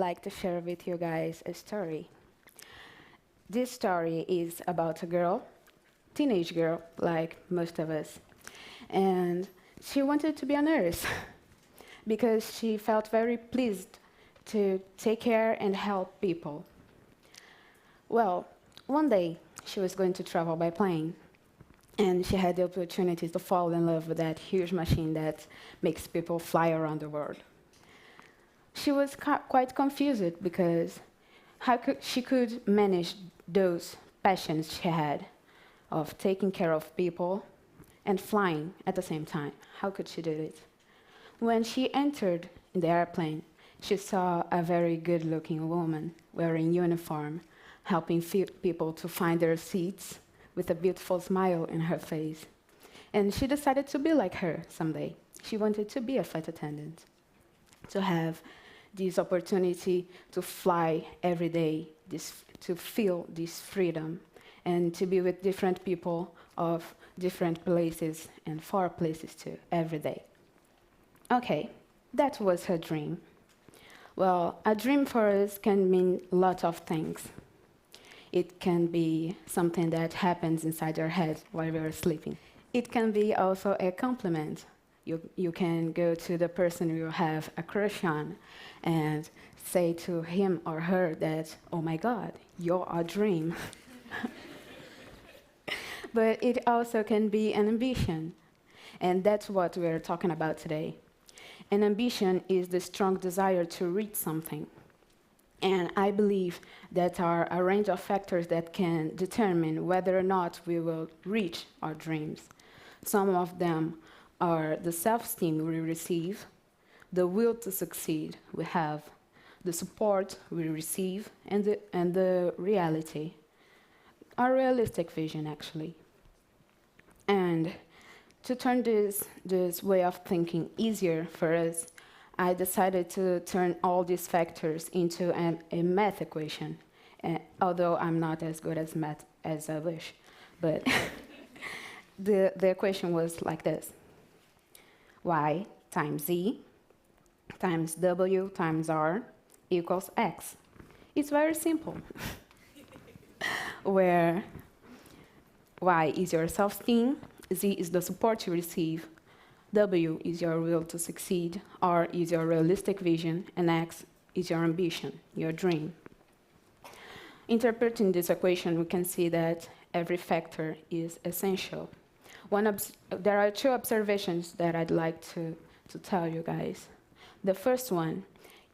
like to share with you guys a story. This story is about a girl, teenage girl, like most of us, and she wanted to be a nurse because she felt very pleased to take care and help people. Well, one day she was going to travel by plane, and she had the opportunity to fall in love with that huge machine that makes people fly around the world. She was quite confused because she could manage those passions she had of taking care of people and flying at the same time. How could she do it? When she entered in the airplane, she saw a very good-looking woman wearing uniform, helping people to find their seats with a beautiful smile in her face. And she decided to be like her someday. She wanted to be a flight attendant, to have this opportunity to fly every day, to feel this freedom, and to be with different people of different places and far places too, every day. Okay, that was her dream. Well, a dream for us can mean a lot of things. It can be something that happens inside our head while we are sleeping. It can be also a compliment. You can go to the person you have a crush on and say to him or her that, oh my God, you're a dream. But it also can be an ambition. And that's what we're talking about today. An ambition is the strong desire to reach something. And I believe that are a range of factors that can determine whether or not we will reach our dreams. Some of them are the self-esteem we receive, the will to succeed we have, the support we receive, and the reality, our realistic vision, actually. And to turn this way of thinking easier for us, I decided to turn all these factors into a math equation, although I'm not as good as math as I wish. But the equation was like this. Y times Z times W times R equals X. It's very simple. Where Y is your self-esteem, Z is the support you receive, W is your will to succeed, R is your realistic vision, and X is your ambition, your dream. Interpreting this equation, we can see that every factor is essential. There are two observations that I'd like to tell you guys. The first one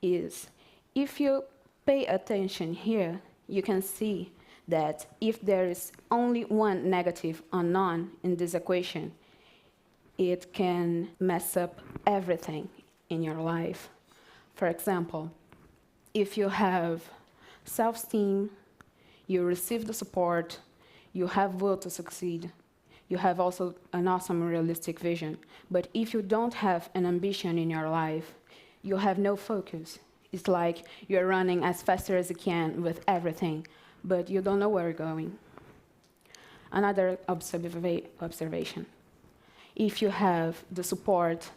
is, if you pay attention here, you can see that if there is only one negative unknown in this equation, it can mess up everything in your life. For example, if you have self-esteem, you receive the support, you have will to succeed, you have also an awesome realistic vision. But if you don't have an ambition in your life, you have no focus. It's like you're running as fast as you can with everything, but you don't know where you're going. Another observation. If you have the support,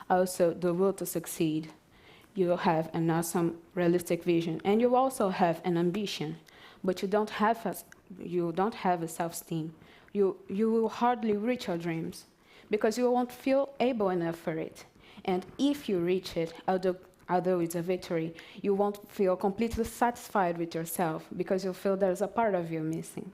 also the will to succeed, you have an awesome realistic vision, and you also have an ambition, but you don't have a self-esteem. You will hardly reach your dreams because you won't feel able enough for it. And if you reach it, although it's a victory, you won't feel completely satisfied with yourself because you feel there's a part of you missing.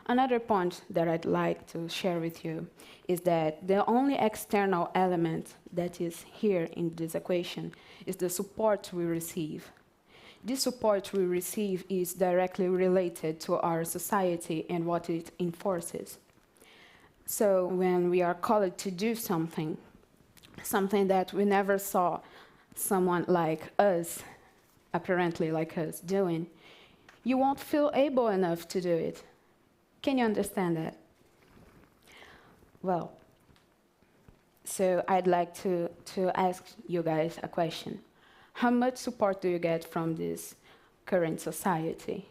Another point that I'd like to share with you is that the only external element that is here in this equation is the support we receive. This support we receive is directly related to our society and what it enforces. So when we are called to do something that we never saw someone like us, apparently like us, doing, you won't feel able enough to do it. Can you understand that? Well, so I'd like to ask you guys a question. How much support do you get from this current society?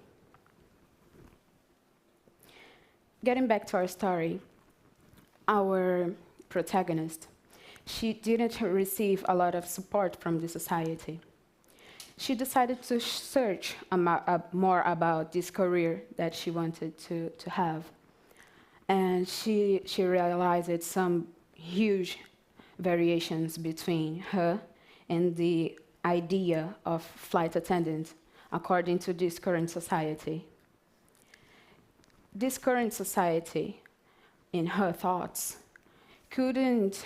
Getting back to our story, our protagonist, she didn't receive a lot of support from the society. she decided to search more about this career that she wanted to have. And she realized some huge variations between her and the idea of flight attendant according to this current society. This current society, in her thoughts, couldn't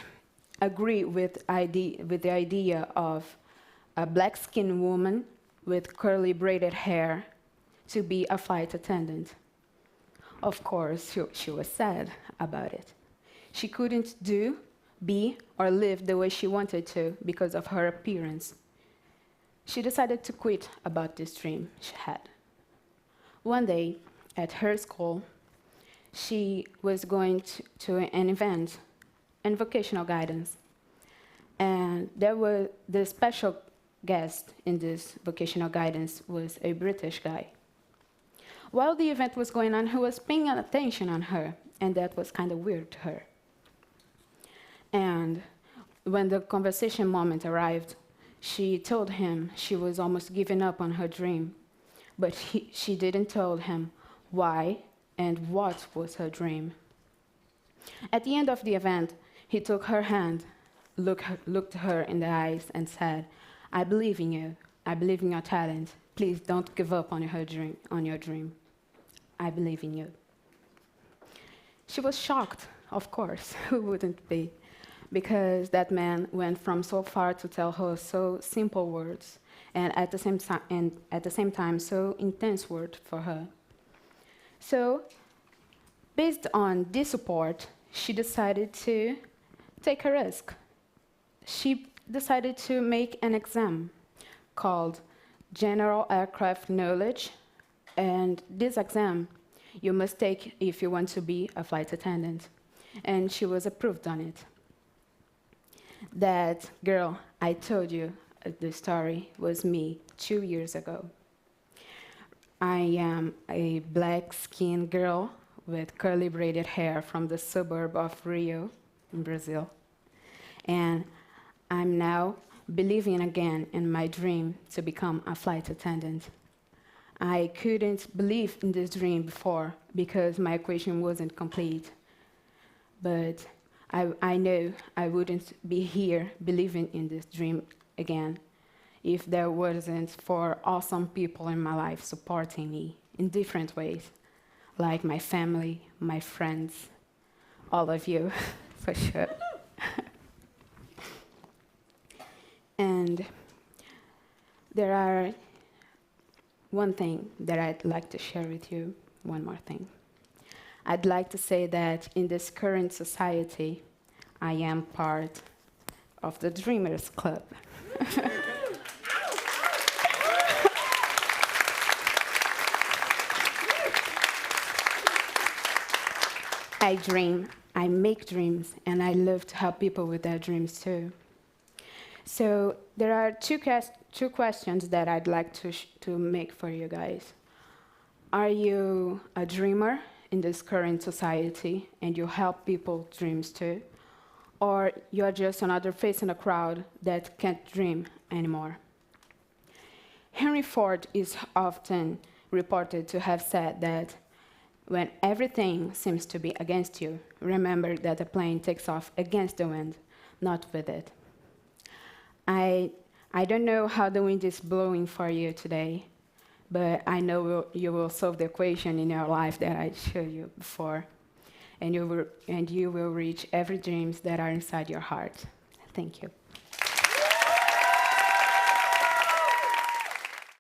agree with the idea of a black-skinned woman with curly braided hair to be a flight attendant. Of course, she was sad about it. She couldn't do, be, or live the way she wanted to because of her appearance. She decided to quit about this dream she had. One day, at her school, she was going to an event in vocational guidance. And the special guest in this vocational guidance was a British guy. While the event was going on, he was paying attention on her, and that was kind of weird to her. And when the conversation moment arrived, she told him she was almost giving up on her dream, but she didn't tell him why and what was her dream. At the end of the event, he took her hand, looked her in the eyes, and said, "I believe in you. I believe in your talent. Please don't give up on your dream. I believe in you." She was shocked, of course. Who wouldn't be? Because that man went from so far to tell her so simple words, and at the same time, so intense words for her. So, based on this support, she decided to take a risk. She decided to make an exam called General Aircraft Knowledge, and this exam you must take if you want to be a flight attendant. And she was approved on it. That girl I told you the story was me 2 years ago. I am a black-skinned girl with curly braided hair from the suburb of Rio in Brazil. And I'm now believing again in my dream to become a flight attendant. I couldn't believe in this dream before because my equation wasn't complete. But I know I wouldn't be here believing in this dream again if there wasn't for awesome people in my life supporting me in different ways, like my family, my friends, all of you, for sure. And there are one thing that I'd like to share with you, one more thing. I'd like to say that in this current society, I am part of the Dreamers Club. I dream, I make dreams, and I love to help people with their dreams too. So there are two questions that I'd like to make for you guys. Are you a dreamer in this current society and you help people dreams too? Or you're just another face in a crowd that can't dream anymore? Henry Ford is often reported to have said that when everything seems to be against you, remember that the plane takes off against the wind, not with it. I don't know how the wind is blowing for you today, but I know you will solve the equation in your life that I showed you before, and you will reach every dreams that are inside your heart. Thank you.